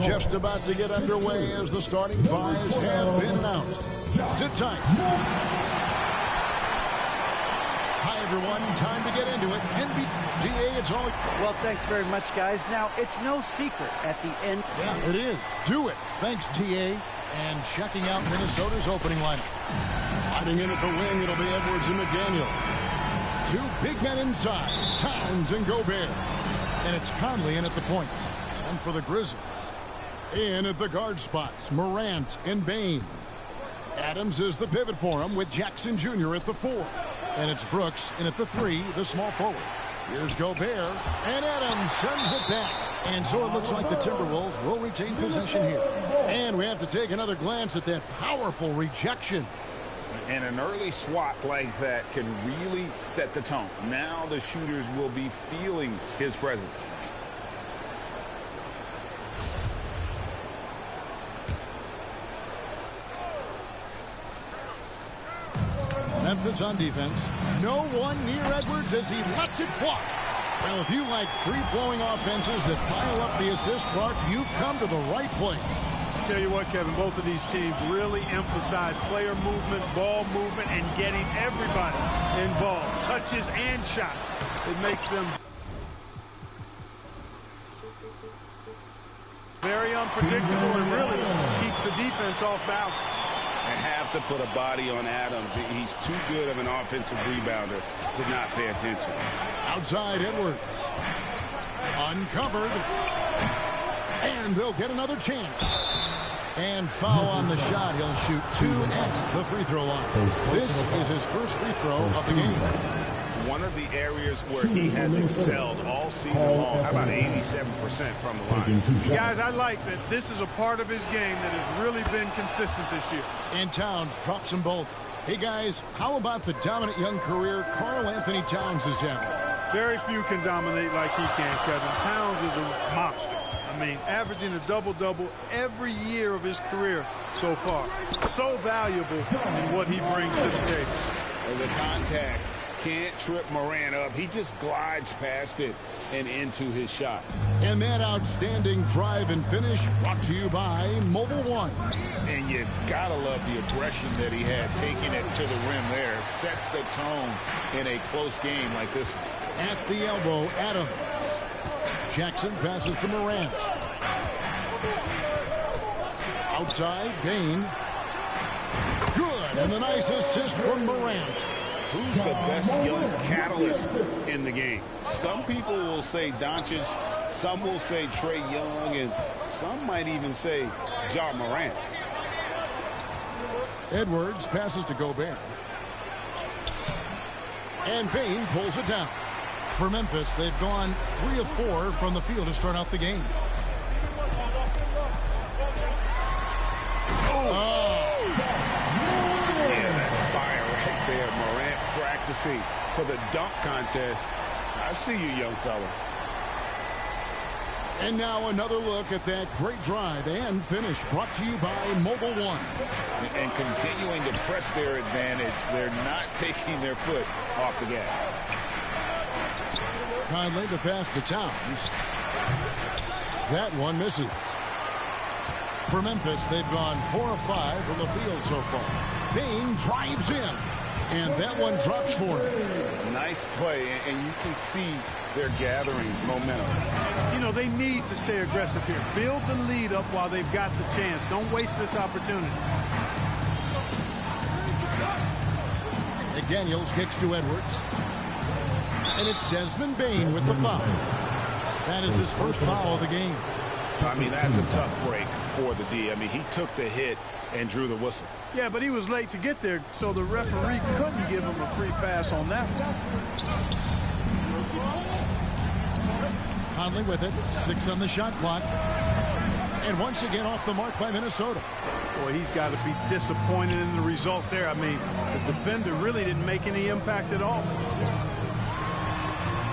just about to get underway as the starting fives have been announced. Sit tight. Hi, everyone. Time to get into it. NBA, it's all... Well, thanks very much, guys. Now, it's no secret at the end... Yeah, it is. Do it. Thanks, TA. And checking out Minnesota's opening lineup. Hiding in at the wing, it'll be Edwards and McDaniel. Two big men inside, Towns and Gobert. And it's Conley in at the point. And for the Grizzlies, in at the guard spots, Morant and Bane. Adams is the pivot for him with Jackson Jr. at the 4. And it's Brooks in at the 3, the small forward. Here's Gobert, and Adams sends it back. And so it looks like the Timberwolves will retain possession here. And we have to take another glance at that powerful rejection. And an early swat like that can really set the tone. Now the shooters will be feeling his presence. Memphis on defense. No one near Edwards as he lets it fly. Well, if you like free-flowing offenses that pile up the assist, Clark, you've come to the right place. Tell you what, Kevin, both of these teams really emphasize player movement, ball movement, and getting everybody involved. Touches and shots. It makes them very unpredictable and really keeps the defense off balance. I have to put a body on Adams. He's too good of an offensive rebounder to not pay attention. Outside Edwards. Uncovered. And they'll get another chance. And foul on the shot. He'll shoot 2 at the free throw line. This is his first free throw of the game. One of the areas where he has excelled all season long. How about 87% from the line? Guys, I like that this is a part of his game that has really been consistent this year. And Towns drops them both. Hey, guys, how about the dominant young career Karl Anthony Towns is having? Very few can dominate like he can, Kevin. Towns is a monster. I mean, averaging a double-double every year of his career so far. So valuable in what he brings to the table. And the contact can't trip Morant up. He just glides past it and into his shot. And that outstanding drive and finish brought to you by Mobile One. And you gotta love the aggression that he had taking it to the rim there. Sets the tone in a close game like this one. At the elbow, Adams. Jackson passes to Morant. Outside, Bane. Good, and a nice assist from Morant. Who's the best young catalyst in the game? Some people will say Doncic, some will say Trae Young, and some might even say Ja Morant. Edwards passes to Gobert. And Bane pulls it down. For Memphis, they've gone 3 of 4 from the field to start out the game. Practicing for the dunk contest. I see you, young fella. And now another look at that great drive and finish brought to you by Mobile One. And continuing to press their advantage. They're not taking their foot off the gas. Conley the pass to Towns. That one misses. For Memphis, they've gone 4 of 5 from the field so far. Bane drives in. And that one drops for him. Nice play, and you can see they're gathering momentum. You know, they need to stay aggressive here. Build the lead up while they've got the chance. Don't waste this opportunity. McDaniels kicks to Edwards. And it's Desmond Bane with the foul. That is his first foul of the game. I mean, that's a tough break for the D. I mean, he took the hit and drew the whistle. Yeah, but he was late to get there, so the referee couldn't give him a free pass on that one. Conley with it. 6 on the shot clock. And once again off the mark by Minnesota. Boy, he's got to be disappointed in the result there. I mean, the defender really didn't make any impact at all.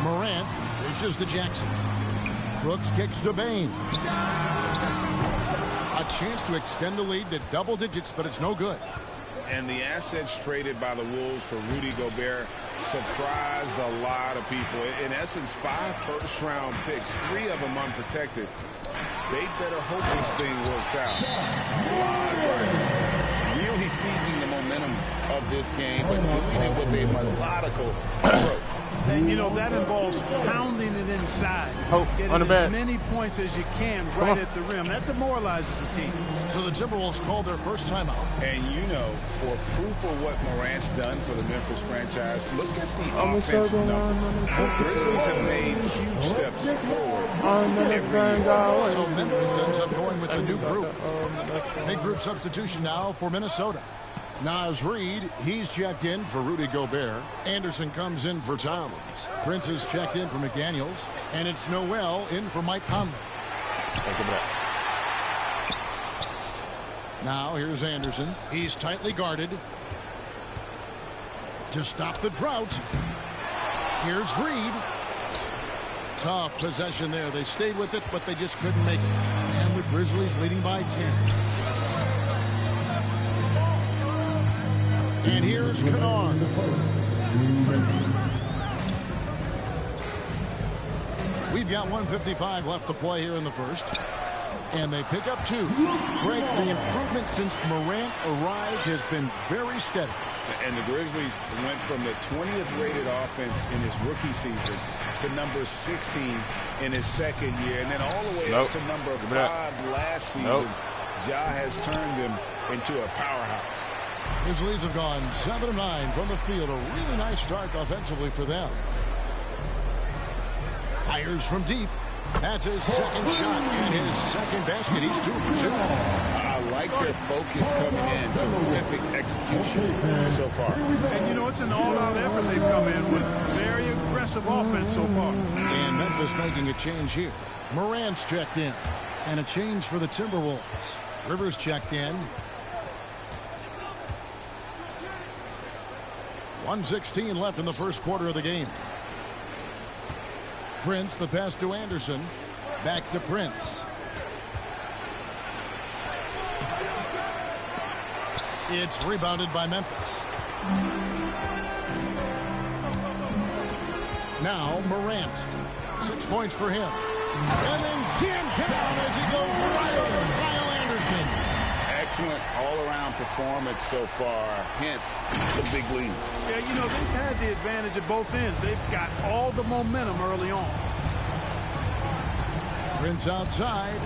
Morant dishes to Jackson. Brooks kicks to Bane. A chance to extend the lead to double digits, but it's no good. And the assets traded by the Wolves for Rudy Gobert surprised a lot of people. In essence, 5 first-round picks, 3 of them unprotected. they better hope this thing works out. Line running. Really seizing the momentum of this game, but doing it with a methodical approach. And, you know, that involves pounding it inside. Getting as many points as you can right at the rim. That demoralizes the team. So the Timberwolves called their first timeout. And, you know, for proof of what Morant's done for the Memphis franchise, look at the offensive numbers. The Grizzlies have made huge steps forward every year. So Memphis ends up going with the new group. Big group substitution now for Minnesota. Naz Reid, he's checked in for Rudy Gobert. Anderson comes in for Towns. Prince is checked in for McDaniels. And it's Noel in for Mike Conley. Now here's Anderson. He's tightly guarded. To stop the drought. Here's Reid. Tough possession there. They stayed with it, but they just couldn't make it. And the Grizzlies leading by 10. And here's Kennard. We've got 1:55 left to play here in the first. And they pick up 2. Greg, the improvement since Morant arrived has been very steady. And the Grizzlies went from the 20th rated offense in his rookie season to number 16 in his second year. And then all the way up to number 5 last season. Ja has turned them into a powerhouse. Grizzlies have gone 7 of 9 from the field. A really nice start offensively for them. Fires from deep. That's his second shot and his second basket. He's 2 for 2. I like their focus coming in. Terrific execution so far. And, you know, it's an all-out effort they've come in with. Very aggressive offense so far. And Memphis making a change here. Morant's checked in. And a change for the Timberwolves. Rivers checked in. 1:16 left in the first quarter of the game. Prince, the pass to Anderson. Back to Prince. It's rebounded by Memphis. Now Morant. 6 points for him. And then jammed down as he goes right over Kyle Anderson. Excellent all-around performance so far, hence the big lead. Yeah, you know, they've had the advantage at both ends. They've got all the momentum early on. Prince outside.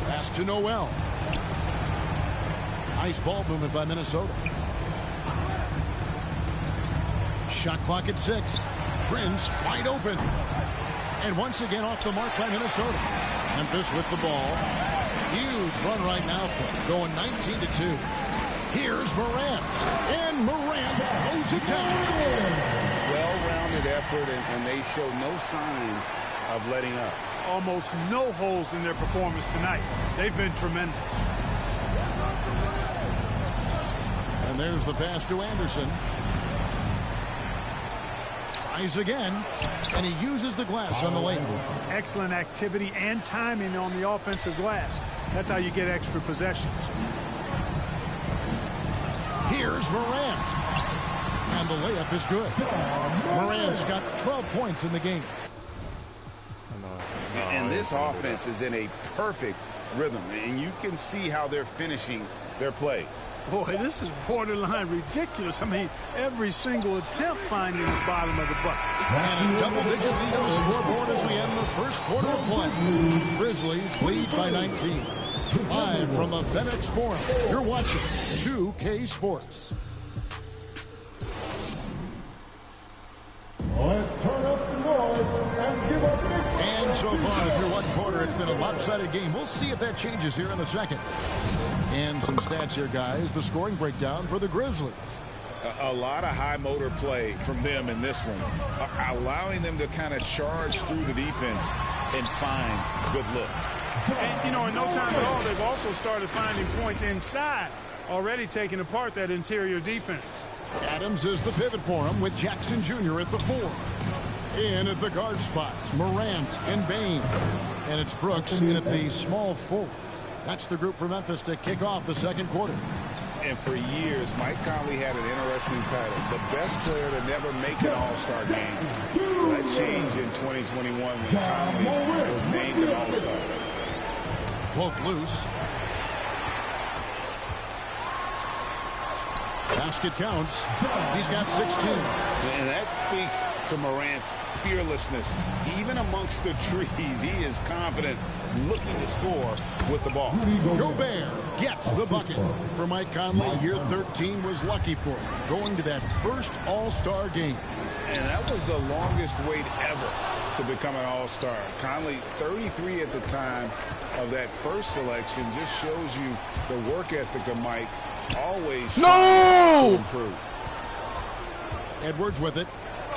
Pass to Noel. Nice ball movement by Minnesota. Shot clock at 6. Prince wide open. And once again off the mark by Minnesota. Memphis with the ball. Huge run right now for him. Going 19-2. Here's Morant. And Morant throws it down. Well-rounded effort, and they show no signs of letting up. Almost no holes in their performance tonight. They've been tremendous. And there's the pass to Anderson. Tries again, and he uses the glass on the lane. Excellent activity and timing on the offensive glass. That's how you get extra possessions. Here's Morant. And the layup is good. Morant's got 12 points in the game. And this offense is in a perfect rhythm, and you can see how they're finishing their plays. Boy, this is borderline ridiculous. I mean, every single attempt finding the bottom of the bucket. And a double-digit lead on the scoreboard as we end the first quarter of play. Grizzlies lead by 19. Live from the FedEx Forum, you're watching 2K Sports. Let's turn up the noise and give up. And so far, through one quarter, it's been a lopsided game. We'll see if that changes here in the second. And some stats here, guys. The scoring breakdown for the Grizzlies. A lot of high motor play from them in this one, allowing them to kind of charge through the defense and find good looks. And, you know, in no time at all, they've also started finding points inside, already taking apart that interior defense. Adams is the pivot for him with Jackson Jr. at the 4. In at the guard spots, Morant and Bain. And it's Brooks in at the small 4. That's the group for Memphis to kick off the second quarter. And for years, Mike Conley had an interesting title, the best player to never make an All-Star game. That changed in 2021 when Conley was named an All-Star. Poke loose. Basket counts. He's got 16. And that speaks to Morant's fearlessness. Even amongst the trees, he is confident, looking to score with the ball. Gobert gets the bucket. For Mike Conley, year 13 was lucky for him, going to that first All-Star game. And that was the longest wait ever to become an All-Star. Conley, 33 at the time of that first selection, just shows you the work ethic of Mike. Always trying to improve. Edwards with it.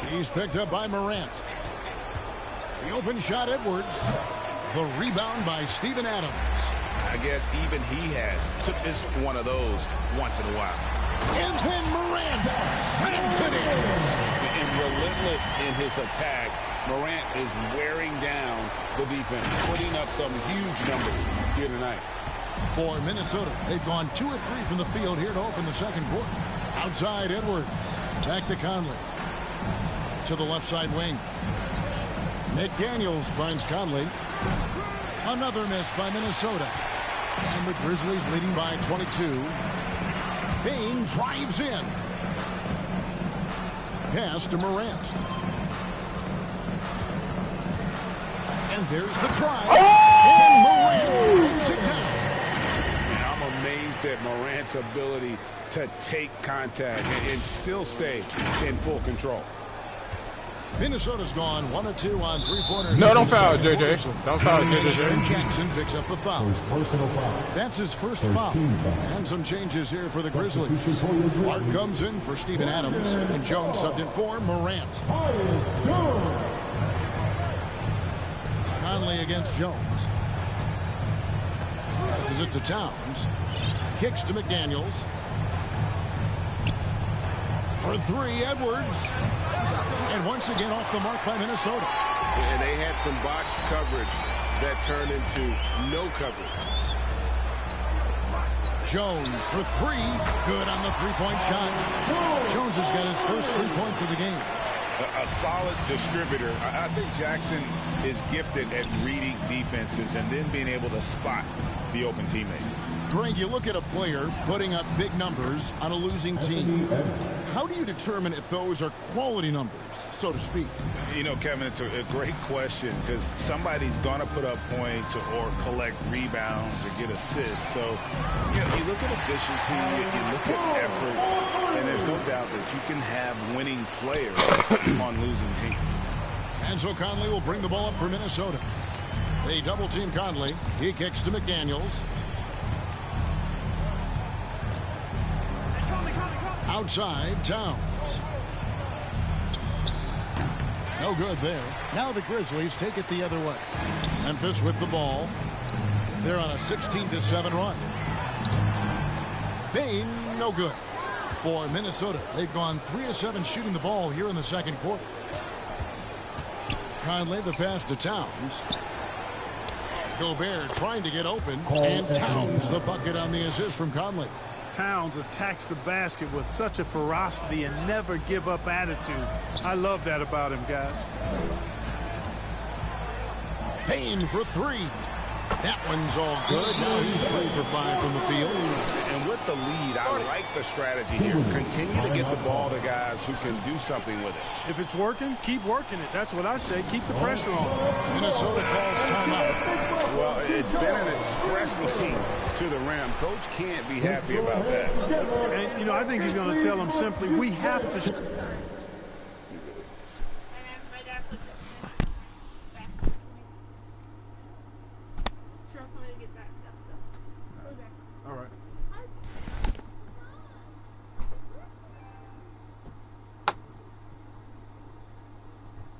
He's picked up by Morant. The open shot, Edwards. The rebound by Steven Adams. I guess even he has to miss one of those once in a while. And then Morant slams it in. And relentless in his attack, Morant is wearing down the defense, putting up some huge numbers here tonight. For Minnesota, they've gone 2 of 3 from the field here to open the second quarter. Outside, Edwards. Back to Conley. To the left side wing. McDaniels finds Conley. Another miss by Minnesota. And the Grizzlies leading by 22. Payne drives in. Pass to Morant. And there's the try. And Morant moves it down. Amazed at Morant's ability to take contact and still stay in full control. Minnesota's gone 1 of 2 on three-pointers. No, don't foul it, JJ. Don't foul it, JJ. Jackson picks up the foul. That's his first foul. And some changes here for the Grizzlies. Clark comes in for Steven Adams, and Jones subbed in for Morant. Conley against Jones. Passes it to Towns. Kicks to McDaniels. For 3, Edwards. And once again off the mark by Minnesota. And they had some botched coverage that turned into no coverage. Jones for 3. Good on the three-point shot. Jones has got his first 3 points of the game. A solid distributor. I think Jackson is gifted at reading defenses and then being able to spot the open teammate. Greg, you look at a player putting up big numbers on a losing team. How do you determine if those are quality numbers, so to speak? You know, Kevin, it's a great question because somebody's going to put up points or collect rebounds or get assists. So, you know, you look at efficiency, you look at effort, and there's no doubt that you can have winning players on losing teams. And so Conley will bring the ball up for Minnesota. They double-team Conley. He kicks to McDaniels. Outside, Towns. No good there. Now the Grizzlies take it the other way. Memphis with the ball. They're on a 16-7 run. Payne, no good. For Minnesota, they've gone 3 of 7 shooting the ball here in the second quarter. Conley the pass to Towns. Gobert trying to get open, and Towns the bucket on the assist from Conley. Towns attacks the basket with such a ferocity and never give up attitude. I love that about him, guys. Payne for 3. That one's all good. Now he's 3 for 5 from the field. And with the lead, I like the strategy here. Continue to get the ball to guys who can do something with it. If it's working, keep working it. That's what I say. Keep the pressure on. Minnesota calls timeout. Well, it's been an express lane to the rim. Coach can't be happy about that. And, you know, I think he's going to tell them simply, we have to... All right.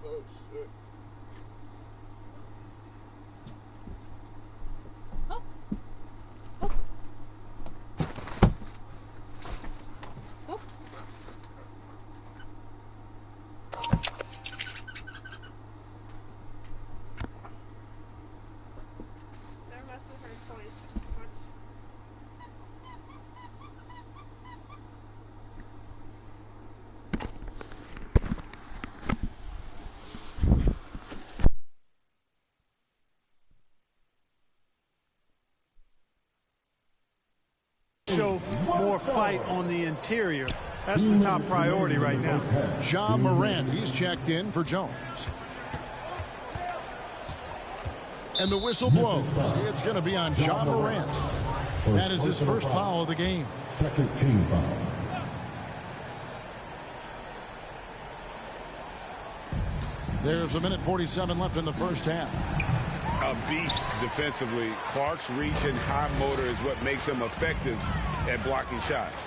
Oh, shit. Show more fight on the interior. That's the top priority right now. Ja Morant, he's checked in for Jones. And the whistle blows. It's going to be on Ja Morant. That is his first foul of the game. Second team foul. There's a minute 47 left in the first half. A beast defensively. Clark's reach and high motor is what makes him effective at blocking shots.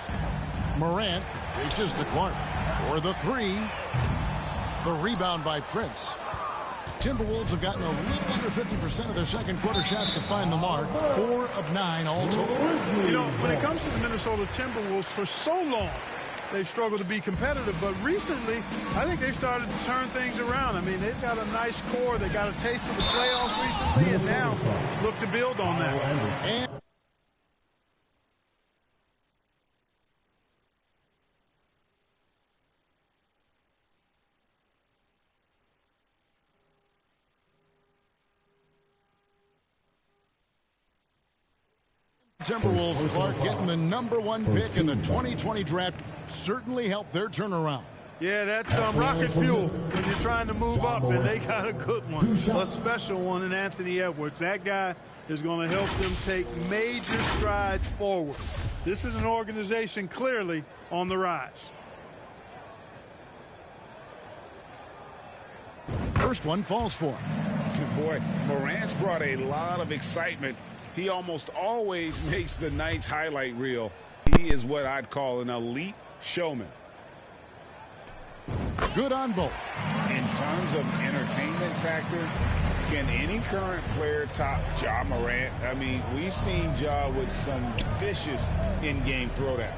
Morant reaches to Clark for the three. The rebound by Prince. Timberwolves have gotten a little under 50% of their second quarter shots to find the mark. 4 of 9 all total. You know, when it comes to the Minnesota Timberwolves, for so long, they've struggled to be competitive. But recently, I think they've started to turn things around. I mean, they've got a nice core. They got a taste of the playoffs recently, and now look to build on that. And Timberwolves, Clark, getting the #1 pick in the 2020 draft certainly helped their turnaround. Yeah, that's rocket fuel when you're trying to move up, and they got a good one, a special one in Anthony Edwards. That guy is going to help them take major strides forward. This is an organization clearly on the rise. First one falls for him. Boy, Morant's brought a lot of excitement. He almost always makes the night's highlight reel. He is what I'd call an elite showman. Good on both. In terms of entertainment factor, can any current player top Ja Morant? I mean, we've seen Ja with some vicious in-game throwdown.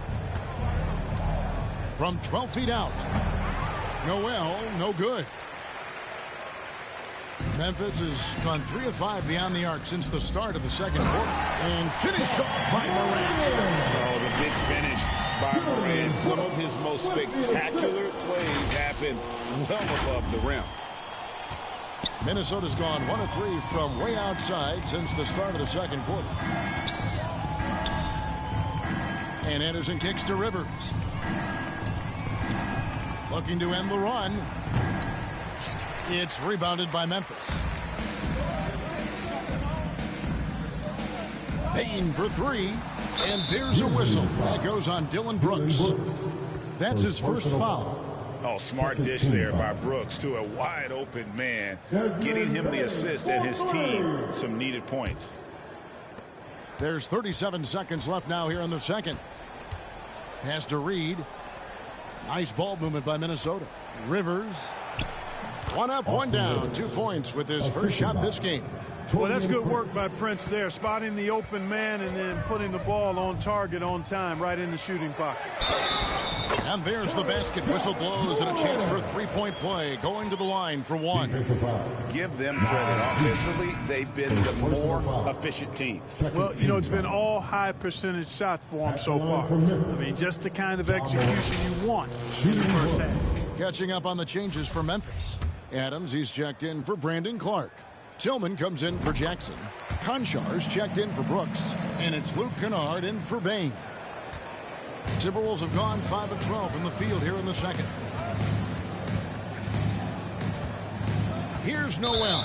From 12 feet out. Noel, no good. Memphis has gone 3 of 5 beyond the arc since the start of the second quarter. And finished off by Morant. Oh, the big finish by Morant. Some of his most spectacular plays happen well above the rim. Minnesota's gone 1 of 3 from way outside since the start of the second quarter. And Anderson kicks to Rivers. Looking to end the run. It's rebounded by Memphis. Payne for 3. And there's a whistle. That goes on Dylan Brooks. That's his first foul. Oh, smart dish there by Brooks to a wide open man, getting him the assist and his team some needed points. There's 37 seconds left now here in the second. Pass to Reed. Nice ball movement by Minnesota. Rivers. 1 up, 1 down. 2 points with his first shot this game. Well, that's good work by Prince there, spotting the open man and then putting the ball on target on time right in the shooting pocket. And there's the basket. Whistle blows and a chance for a 3-point play. Going to the line for 1. Give them credit. Offensively, they've been the more efficient team. Well, you know, it's been all high percentage shots for them so far. I mean, just the kind of execution you want in the first half. Catching up on the changes for Memphis. Adams, he's checked in for Brandon Clark. Tillman comes in for Jackson. Conchar's checked in for Brooks. And it's Luke Kennard in for Bain. Timberwolves have gone 5 of 12 from the field here in the second. Here's Noel.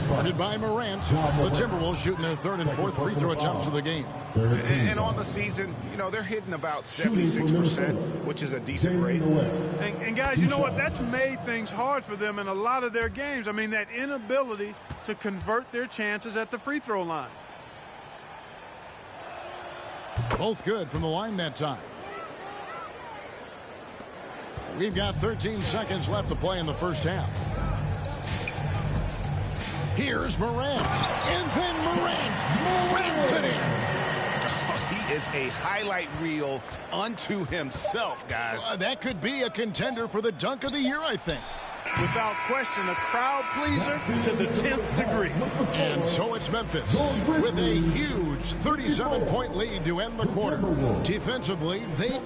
Guarded by Morant. The Timberwolves shooting their 3rd and 4th free throw attempts of the game. And on the season, you know, they're hitting about 76%, which is a decent rate. And guys, you know what? That's made things hard for them in a lot of their games. I mean, that inability to convert their chances at the free throw line. Both good from the line that time. We've got 13 seconds left to play in the first half. Here's Morant. And then Morant rams it in. He is a highlight reel unto himself, guys. That could be a contender for the dunk of the year, I think. Without question, a crowd pleaser to the 10th degree. And so it's Memphis with a huge 37-point lead to end the quarter. Defensively, they...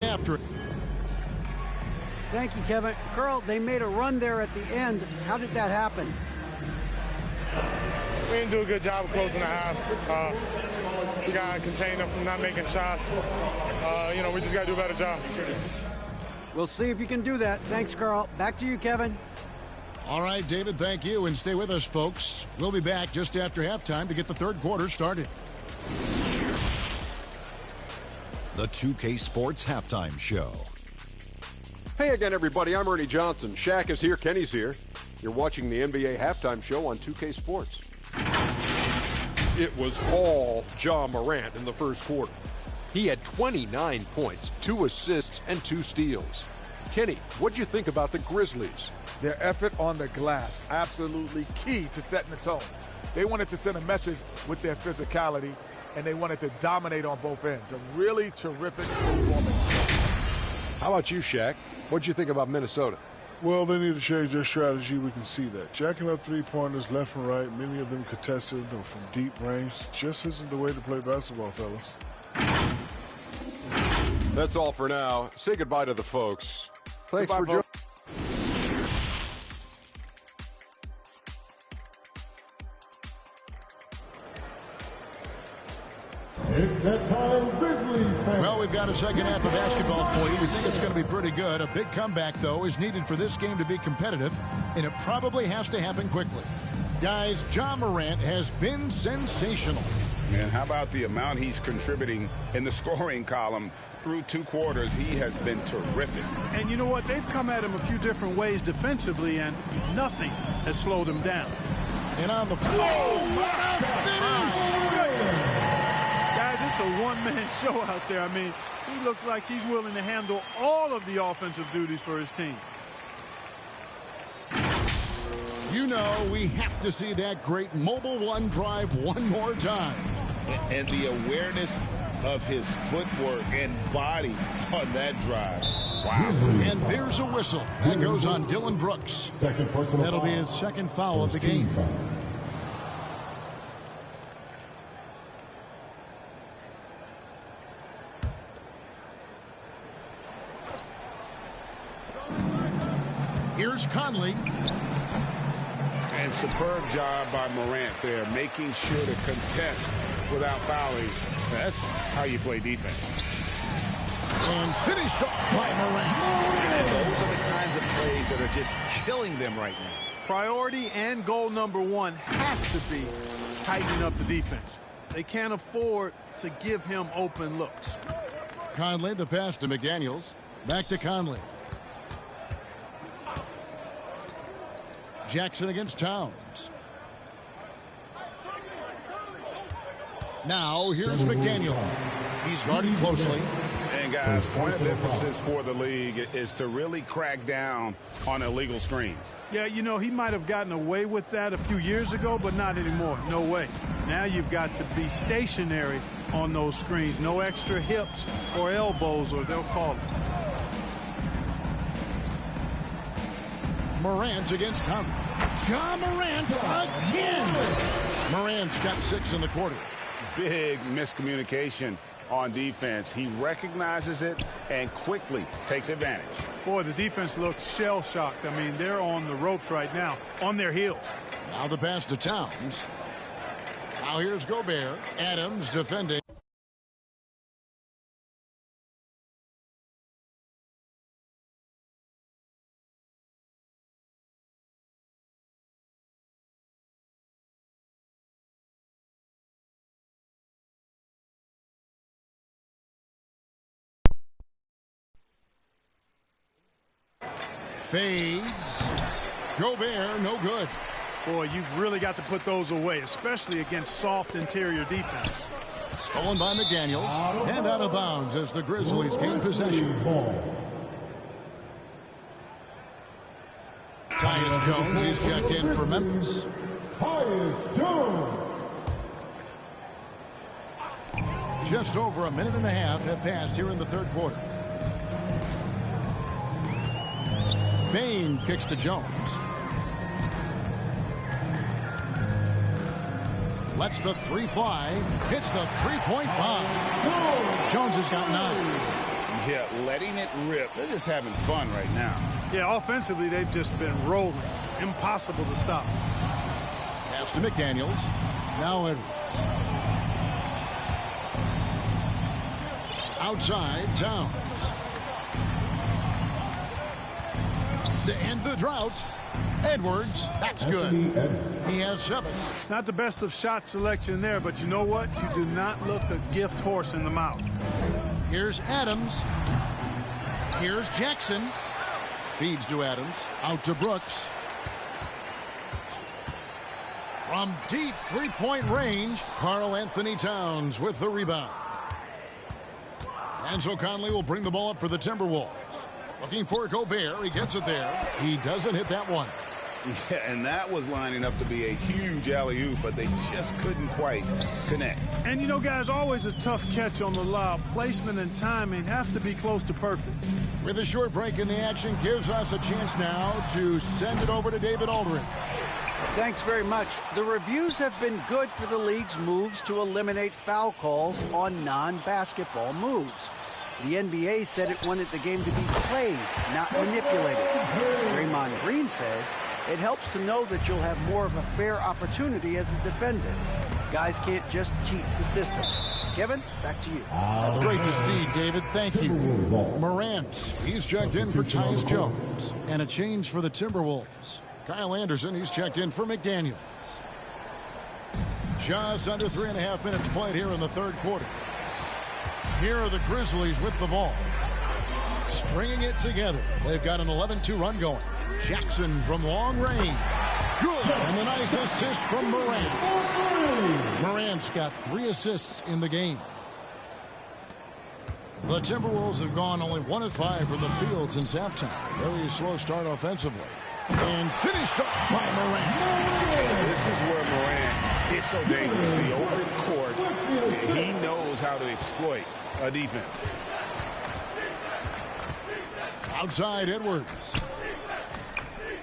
after it. Thank you, Kevin. Carl, they made a run there at the end. How did that happen? we didn't do a good job of closing the half. We got to contain them from not making shots. You know, we just got to do a better job. We'll see if you can do that. Thanks, Carl. Back to you, Kevin. All right, David, thank you. And stay with us, folks. We'll be back just after halftime to get the third quarter started. The 2K Sports Halftime Show. Hey again, everybody. I'm Ernie Johnson. Shaq is here. Kenny's here. You're watching the NBA Halftime Show on 2K Sports. It was all Ja Morant in the first quarter. He had 29 points, 2 assists, and 2 steals. Kenny, what'd you think about the Grizzlies? Their effort on the glass, absolutely key to setting the tone. They wanted to send a message with their physicality, and they wanted to dominate on both ends. A really terrific performance. How about you, Shaq? What'd you think about Minnesota? Well, they need to change their strategy. We can see that. Jacking up three-pointers left and right, many of them contested or from deep range, just isn't the way to play basketball, fellas. That's all for now. Say goodbye to the folks. Thanks for joining. It's that time, Grizzlies fans. Well, we've got a second half of basketball for you. We think it's going to be pretty good. A big comeback, though, is needed for this game to be competitive, and it probably has to happen quickly. Guys, Ja Morant has been sensational. Man, how about the amount he's contributing in the scoring column? Through 2 quarters, he has been terrific. And you know what? They've come at him a few different ways defensively, and nothing has slowed him down. And on the floor, what a finish! Guys, it's a one-man show out there. I mean, he looks like he's willing to handle all of the offensive duties for his team. You know, we have to see that great mobile one drive one more time. And the awareness of his footwork and body on that drive. Wow. And there's a whistle. That goes on Dylan Brooks. That'll be his second foul of the game. Here's Conley. And superb job by Morant there, making sure to contest without fouling. That's how you play defense. And finished off by Morant. And those are the kinds of plays that are just killing them right now. Priority and goal number one has to be tightening up the defense. They can't afford to give him open looks. Conley, the pass to McDaniels. Back to Conley. Jackson against Towns. Now here's McDaniels. He's guarded closely. And guys, point of emphasis for the league is to really crack down on illegal screens. Yeah, you know, he might have gotten away with that a few years ago, but not anymore. No way. Now you've got to be stationary on those screens. No extra hips or elbows, or they'll call it. Morant against Conley. Ja Morant again. Morant's got 6 in the quarter. Big miscommunication on defense. He recognizes it and quickly takes advantage. Boy, the defense looks shell-shocked. I mean, they're on the ropes right now, on their heels. Now the pass to Towns. Now here's Gobert. Adams defending. Fades. Gobert, no good. Boy, you've really got to put those away, especially against soft interior defense. Stolen by McDaniels. And out of bounds as the Grizzlies gain possession. Tyus Jones, he's checked in for Memphis. Tyus Jones. Just over a minute and a half have passed here in the third quarter. Bain kicks to Jones. Lets the 3 fly. Hits the 3-point bomb. Jones has got 9. Yeah, letting it rip. They're just having fun right now. Yeah, offensively, they've just been rolling. Impossible to stop. Pass to McDaniels. Now Edwards. Outside, Towns. To end the drought, Edwards. That's good. He has 7. Not the best of shot selection there, but you know what? You do not look a gift horse in the mouth. Here's Adams. Here's Jackson. Feeds to Adams. Out to Brooks. From deep three-point range, Karl Anthony Towns with the rebound. And so Conley will bring the ball up for the Timberwolves. Looking for Gobert. He gets it there. He doesn't hit that one. Yeah, and that was lining up to be a huge alley-oop, but they just couldn't quite connect. And, you know, guys, always a tough catch on the lob. Placement and timing have to be close to perfect. With a short break in the action, gives us a chance now to send it over to David Aldridge. Thanks very much. The reviews have been good for the league's moves to eliminate foul calls on non-basketball moves. The NBA said it wanted the game to be played, not manipulated. Draymond Green says it helps to know that you'll have more of a fair opportunity as a defender. Guys can't just cheat the system. Kevin, back to you. That's great to see, David. Thank you. Morant, he's checked in for Tyus Jones. And a change for the Timberwolves. Kyle Anderson, he's checked in for McDaniels. Just under 3.5 minutes played here in the third quarter. Here are the Grizzlies with the ball. Stringing it together. They've got an 11-2 run going. Jackson from long range. Good. And the nice assist from Morant. Morant's got 3 assists in the game. The Timberwolves have gone only 1 of 5 from the field since halftime. Very slow start offensively. And finished up by Morant. This is where Morant is so dangerous. The open court, he knows how to exploit a defense. Outside Edwards.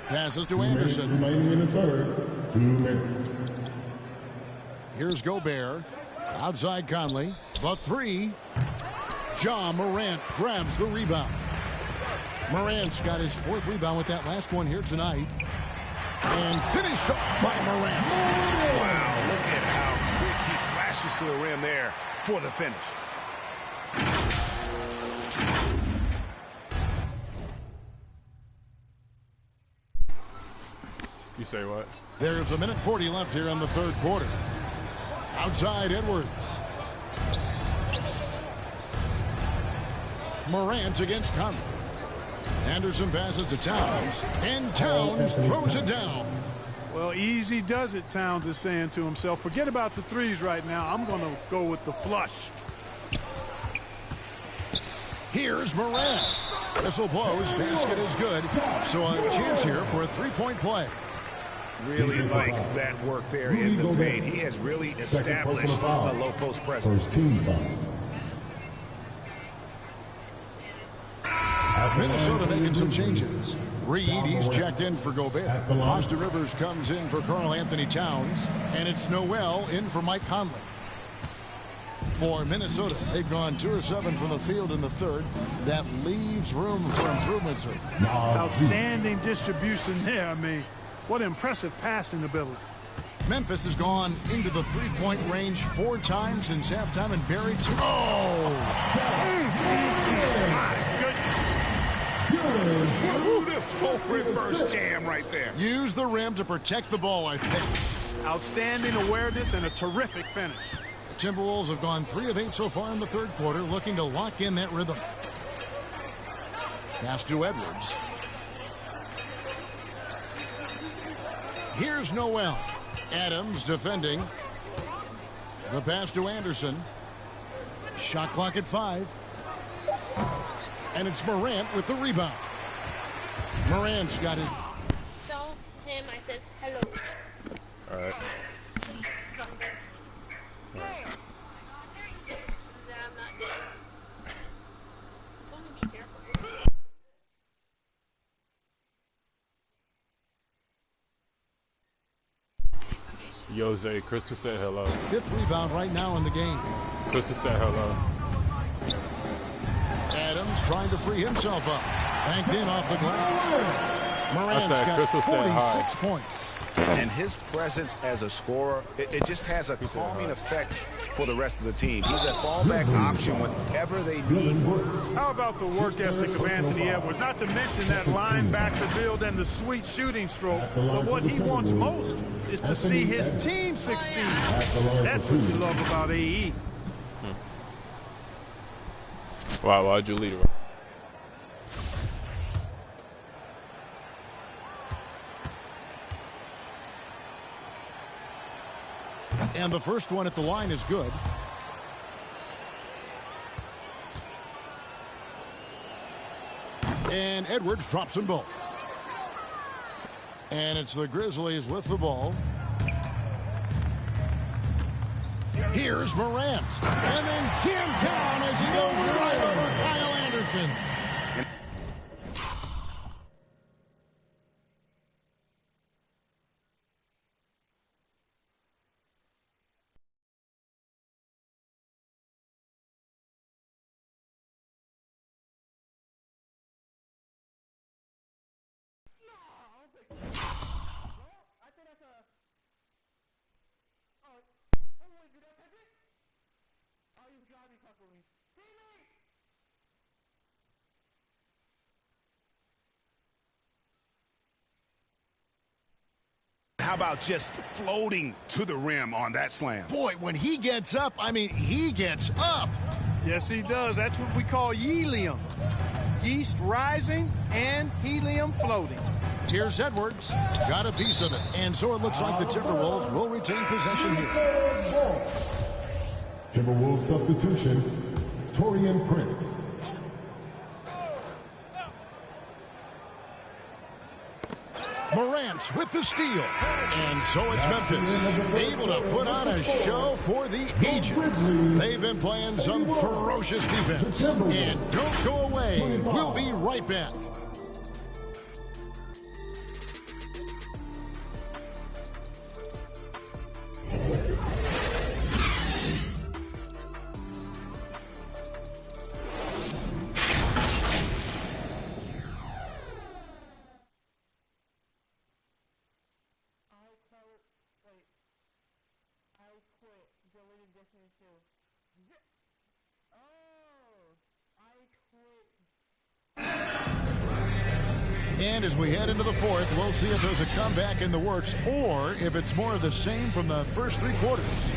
Passes to Anderson. Remaining in the third, 2 minutes. Here's Gobert. Outside Conley. The 3. Ja Morant grabs the rebound. Morant's got his 4th rebound with that last one here tonight. And finished up by Morant. Wow, look at how quick he flashes to the rim there for the finish. You say what? There's 1:40 left here in the third quarter. Outside Edwards. Morant against Conley. Anderson passes to Towns, and Towns throws it down. Well, easy does it, Towns is saying to himself. Forget about the threes right now. I'm going to go with the flush. Here's Morant. Whistle blows. Basket is good. So a chance here for a three-point play. Really like that work there in the paint. He has really established a low post presence. Minnesota making some changes. Reed, he's checked in for Gobert. Austin Rivers comes in for Karl Anthony Towns. And it's Noel in for Mike Conley. For Minnesota, they've gone 2 of 7 from the field in the third. That leaves room for improvements. Outstanding distribution there. I mean, what impressive passing ability. Memphis has gone into the three-point range 4 times since halftime and buried 2. Beautiful reverse jam right there. Use the rim to protect the ball, I think. Outstanding awareness and a terrific finish. The Timberwolves have gone 3 of 8 so far in the third quarter, looking to lock in that rhythm. Pass to Edwards. Here's Noel. Adams defending. The pass to Anderson. Shot clock at 5. And it's Morant with the rebound. Morant's got it. Tell him I said hello. All right. Jose, Crystal said hello. 5th rebound right now in the game. Crystal said hello. Adams trying to free himself up. Banked in off the glass. Morant's got 46 points. And his presence as a scorer, it just has a calming effect for the rest of the team. He's a fallback option whenever they need. How about the work ethic of Anthony Edwards? Not to mention that linebacker build and the sweet shooting stroke. But what he wants most is to see his team succeed. That's what you love about AE. Wow, why'd you leave? And the first one at the line is good. And Edwards drops them both. And it's the Grizzlies with the ball. Here's Morant. And then jammed down as he goes right over Kyle Anderson. How about just floating to the rim on that slam? Boy, when he gets up, I mean, he gets up. Yes, he does. That's what we call helium. Yeast rising and helium floating. Here's Edwards. Got a piece of it. And so it looks like the Timberwolves will retain possession here. Timberwolves substitution, Taurean Prince. Morant with the steal. And so it's Memphis, able to put on a show for the ages. They've been playing some ferocious defense. And don't go away. We'll be right back. And as we head into the fourth, we'll see if there's a comeback in the works or if it's more of the same from the first three quarters.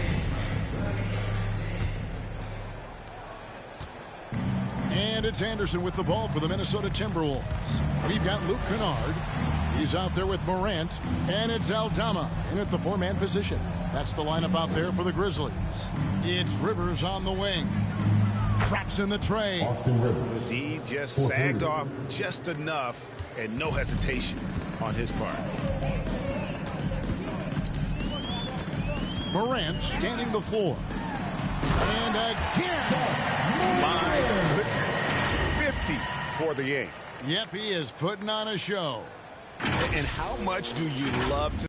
And it's Anderson with the ball for the Minnesota Timberwolves. We've got Luke Kennard. He's out there with Morant. And it's Aldama in at the four-man position. That's the lineup out there for the Grizzlies. It's Rivers on the wing. Traps in the tray. The D just sagged off just enough and no hesitation on his part. Morant scanning the floor. And again. My goodness. 50 for the game. Yep, he is putting on a show. And how much do you love to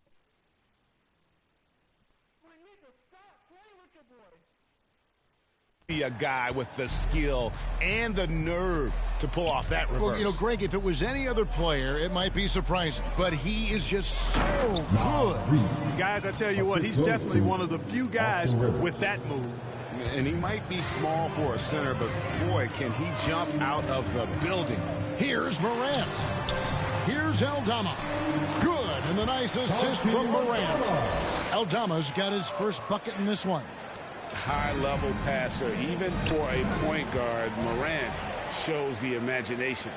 be a guy with the skill and the nerve to pull off that reverse? Well, you know, Greg, if it was any other player, it might be surprising. But he is just so good. Guys, I tell you what, he's definitely one of the few guys with that move. And he might be small for a center, but boy, can he jump out of the building. Here's Morant. Here's Aldama. Good, and the nice assist from Morant. Aldama's got his first bucket in this one. High-level passer, even for a point guard. Morant shows the imagination.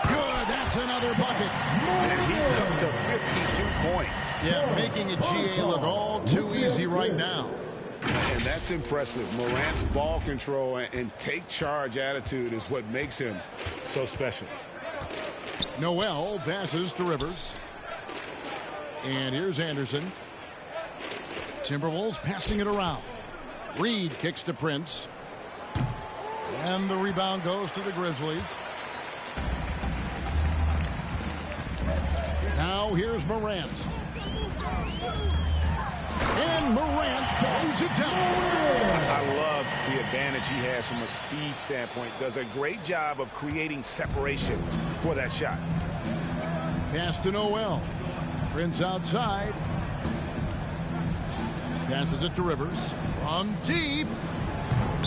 Good, that's another bucket. And he's up to 52 points. Yeah, making a GA look all too easy right now. And that's impressive. Morant's ball control and take charge attitude is what makes him so special. Noel passes to Rivers. And here's Anderson. Timberwolves passing it around. Reed kicks to Prince. And the rebound goes to the Grizzlies. Now here's Morant. And Morant throws it down. I love the advantage he has from a speed standpoint. Does a great job of creating separation for that shot. Pass to Noel. Prince outside. Passes it to Rivers. From deep.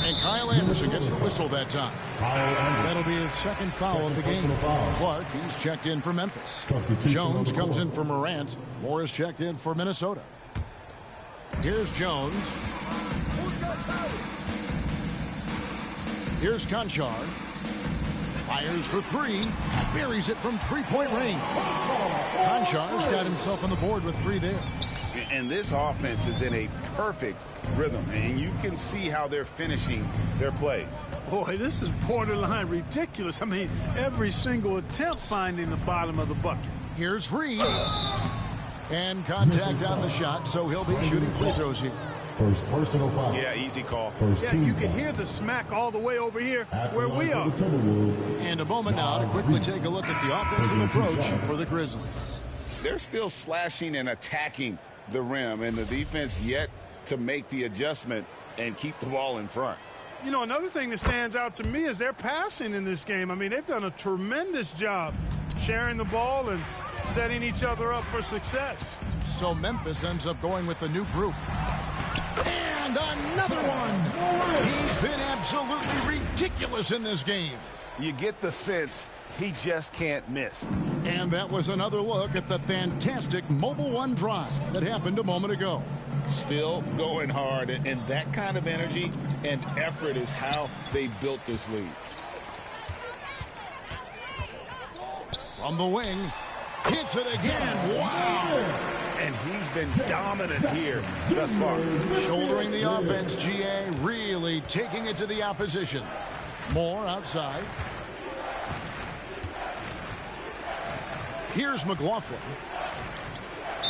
And Kyle Anderson gets the whistle that time. That'll be his second foul of the game. Clark, he's checked in for Memphis. Jones comes in for Morant. Morris checked in for Minnesota. Here's Jones. Here's Conchar. Fires for three. Buries it from three-point range. Conchar's got himself on the board with three there. And this offense is in a perfect rhythm, and you can see how they're finishing their plays. Boy, this is borderline ridiculous. I mean, every single attempt finding the bottom of the bucket. Here's Reed. And contact on the shot, so he'll be shooting free throws here. First personal foul. Yeah, easy call. Yeah, you can hear the smack all the way over here where we are. And a moment now to quickly take a look at the offensive approach for the Grizzlies. They're still slashing and attacking the rim, and the defense yet to make the adjustment and keep the ball in front. You know, another thing that stands out to me is their passing in this game. I mean, they've done a tremendous job sharing the ball and setting each other up for success. So Memphis ends up going with the new group. And another one. He's been absolutely ridiculous in this game. You get the sense he just can't miss. And that was another look at the fantastic Mobile One drive that happened a moment ago. Still going hard, and that kind of energy and effort is how they built this lead. From the wing, hits it again. Wow! And he's been dominant here thus far. Shouldering the offense, GA really taking it to the opposition. Moore outside. Here's McLaughlin.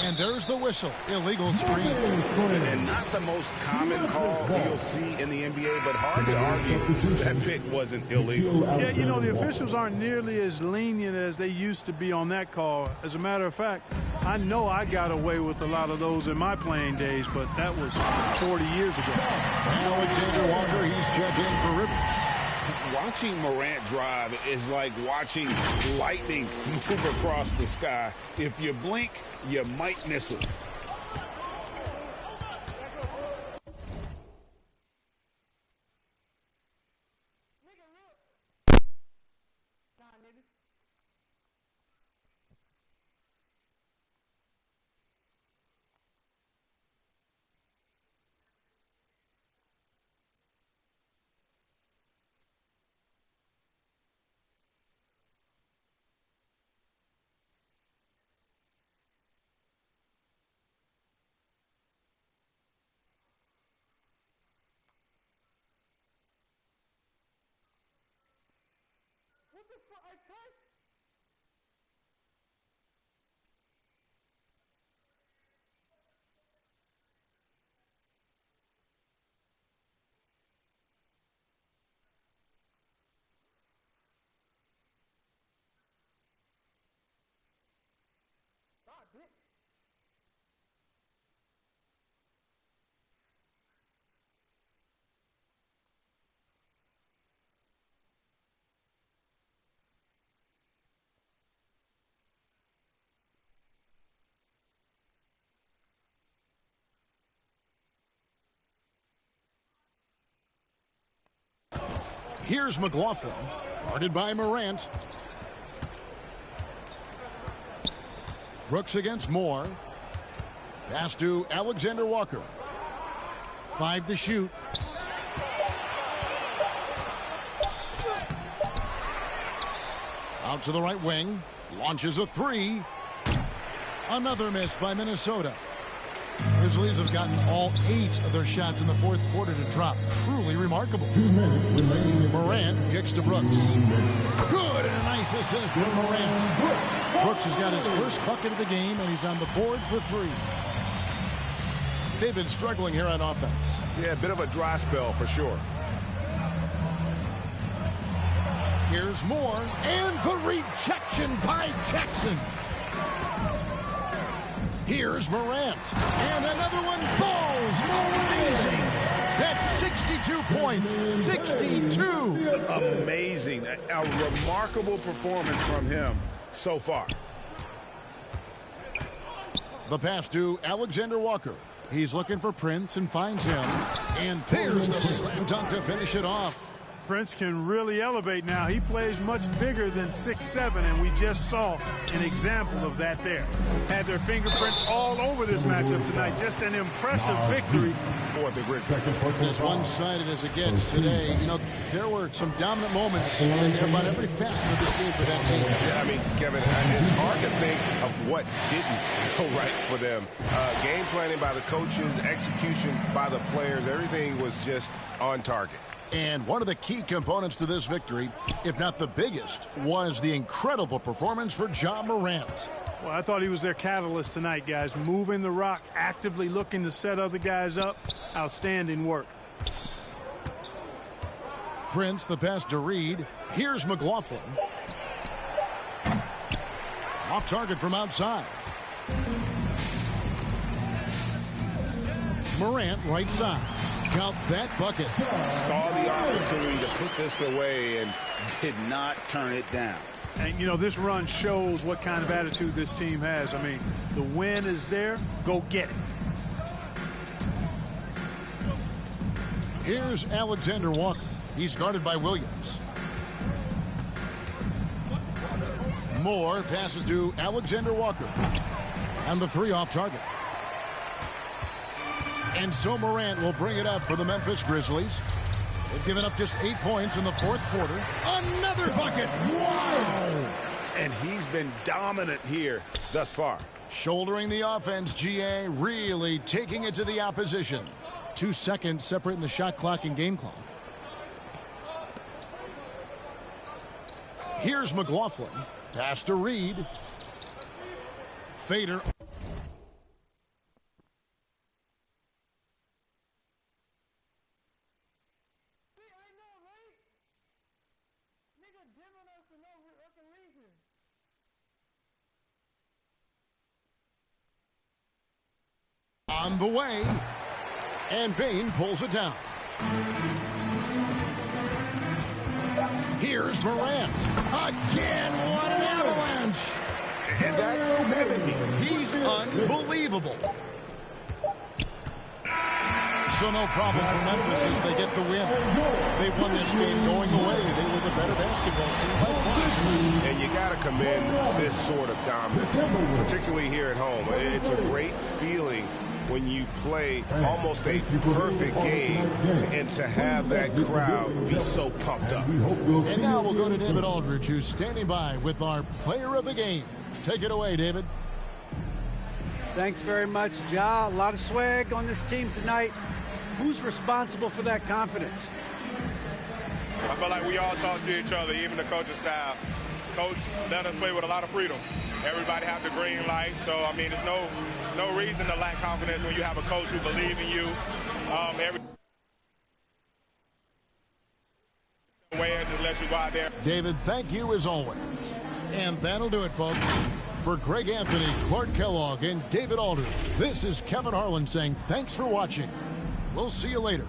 And there's the whistle. Illegal screen. And not the most common call you'll see in the NBA, but hard to argue that pick wasn't illegal. Yeah, you know, the officials aren't nearly as lenient as they used to be on that call. As a matter of fact, I know I got away with a lot of those in my playing days, but that was 40 years ago. Alexander Walker, he's checked in for Rivers. Watching Morant drive is like watching lightning move across the sky. If you blink, you might miss it. Here's McLaughlin, guarded by Morant. Brooks against Moore. Pass to Alexander Walker. 5 to shoot. Out to the right wing. Launches a three. Another miss by Minnesota. Grizzlies have gotten all 8 of their shots in the fourth quarter to drop. Truly remarkable. 2 minutes remaining. Morant kicks to Brooks. Good, and a nice assist from Morant. Brooks has got his first bucket of the game, and he's on the board for 3. They've been struggling here on offense. Yeah, a bit of a dry spell for sure. Here's Moore, and the rejection by Jackson. Here's Morant. And another one falls. Amazing. That's 62 points. 62. Amazing. A remarkable performance from him so far. The pass to Alexander Walker. He's looking for Prince and finds him. And there's the slam dunk to finish it off. Prince can really elevate now. He plays much bigger than 6'7", and we just saw an example of that there. Had their fingerprints all over this matchup tonight. Just an impressive victory for the Grizzlies. As one-sided as it gets today, you know, there were some dominant moments in about every facet of this game for that team. Yeah, I mean, Kevin, it's hard to think of what didn't go right for them. Game planning by the coaches, execution by the players, everything was just on target. And one of the key components to this victory, if not the biggest, was the incredible performance for Ja Morant. Well, I thought he was their catalyst tonight, guys. Moving the rock, actively looking to set other guys up. Outstanding work. Prince, the pass to Reed. Here's McLaughlin. Off target from outside. Morant, right side. Count that bucket. Saw the opportunity to put this away and did not turn it down. And, you know, this run shows what kind of attitude this team has. I mean, the win is there. Go get it. Here's Alexander Walker. He's guarded by Williams. Moore passes to Alexander Walker. And the three off target. And so Morant will bring it up for the Memphis Grizzlies. They've given up just 8 points in the fourth quarter. Another bucket! Wow! And he's been dominant here thus far. Shouldering the offense, GA really taking it to the opposition. 2 seconds separating the shot clock and game clock. Here's McLaughlin. Pass to Reed. Fader. On the way, and Bain pulls it down. Here's Morant. Again, what an avalanche. And that's 70. He's unbelievable. So no problem for Memphis as they get the win. They won this game going away. They were the better basketball team by far. And you got to commend this sort of dominance, particularly here at home. It's a great feeling when you play almost a perfect game and to have that crowd be so pumped up. And now we'll go to David Aldridge, who's standing by with our player of the game. Take it away, David. Thanks very much, Ja. A lot of swag on this team tonight. Who's responsible for that confidence? I feel like we all talk to each other, even the coaching staff. Coach let us play with a lot of freedom. Everybody have the green light, so I mean, there's no reason to lack confidence when you have a coach who believes in you. Every way just let you go out there. David, thank you as always. And that'll do it, folks. For Greg Anthony, Clark Kellogg, and David Aldridge, this is Kevin Harlan saying thanks for watching. We'll see you later.